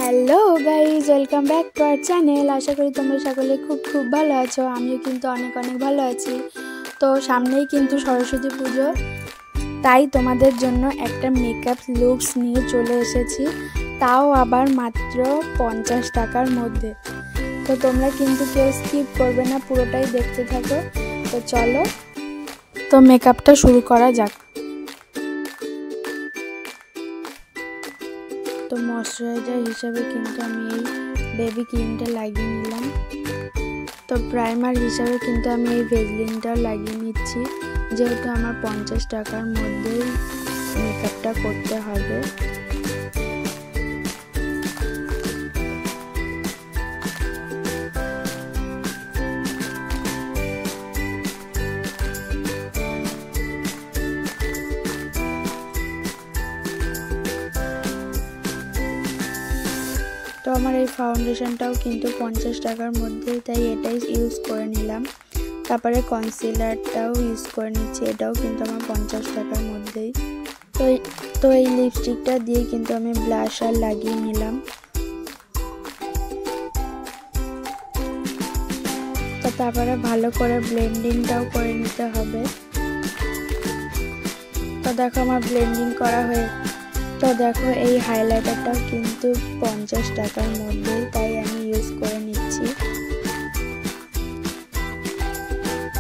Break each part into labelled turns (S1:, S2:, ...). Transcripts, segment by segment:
S1: Hello guys, welcome back to our channel. আশা করি তোমরা সকলে খুব ভালো আছো। আমিও কিন্তু অনেক ভালো আছি। তো সামনেই কিন্তু সরস্বতী পুজো, তাই তোমাদের জন্য একটা মেকআপ লুকস নিয়ে চলে এসেছি, তাও আবার মাত্র 50 টাকার মধ্যে। তো তোমরা কিন্তু কেউ স্কিপ করবে না, পুরোটাই দেখতে থাকো। তো চলো, তো মেকআপটা শুরু করা যাক। তো ময়শ্চারাইজার হিসাবে কিন্তু আমি এই বেবি ক্রিমটা লাগিয়ে নিলাম। তো প্রাইমার হিসাবে কিন্তু আমি এই ভেজলিনটাও লাগিয়ে নিচ্ছি, যেহেতু আমার 50 টাকার মধ্যেই মেকআপটা করতে হবে। তো আমার এই ফাউন্ডেশনটাও কিন্তু 50 টাকার মধ্যে, তাই এটাই ইউজ করে নিলাম। তারপরে কনসিলারটাও ইউজ করে নিচ্ছি, এটাও কিন্তু আমার 50 টাকার মধ্যেই। তো এই লিপস্টিকটা দিয়ে কিন্তু আমি ব্লাশার লাগিয়ে নিলাম। তো তারপরে ভালো করে ব্লেন্ডিংটাও করে নিতে হবে। তো দেখো আমার ব্লেন্ডিং করা হয়ে, তো দেখো এই হাইলাইটারটাও কিন্তু 50 টাকার মধ্যেই, তাই আমি ইউজ করে নিচ্ছি।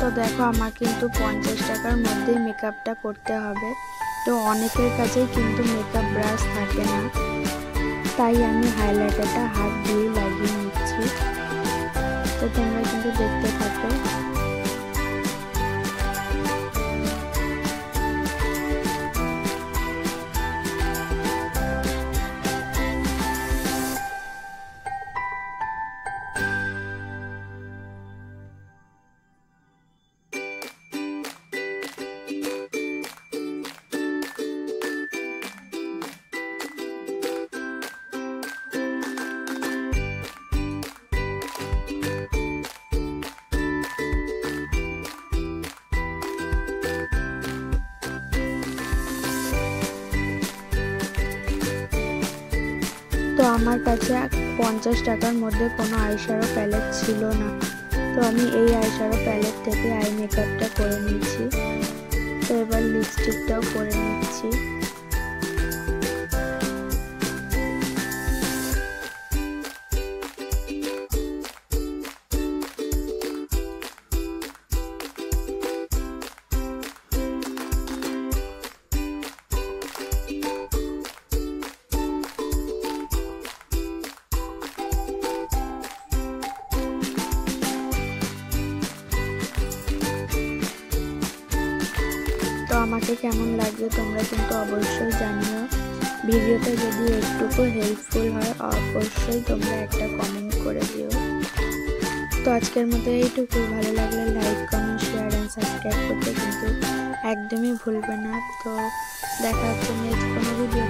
S1: তো দেখো আমার কিন্তু 50 টাকার মধ্যেই মেকআপটা করতে হবে। তো অনেকের কাছেই কিন্তু মেকআপ ব্রাশ থাকে না, তাই আমি হাইলাইটারটা হাত দিয়ে লাগিয়ে নিচ্ছি। তো তোমরা কিন্তু দেখতে থাকো। তো আমার কাছে 50 টাকার মধ্যে কোনো আইশ্যাডো প্যালেট ছিল না, তো আমি এই আইশ্যাডো প্যালেট থেকে আই মেকআপটা করে নিচ্ছি। তো এবার লিপস্টিকটাও করে নিচ্ছি। তো আমাকে কেমন লাগবে তোমরা কিন্তু অবশ্যই জানিও। ভিডিওটা যদি একটুকু হেল্পফুল হয় অবশ্যই তোমরা একটা কমেন্ট করে দিও। তো আজকের মতো এইটুকু। ভালো লাগলে like, comment, share and subscribe করতে কিন্তু একদমই ভুলবে না। তো দেখা হচ্ছে নেক্সট কোনো ভিডিও।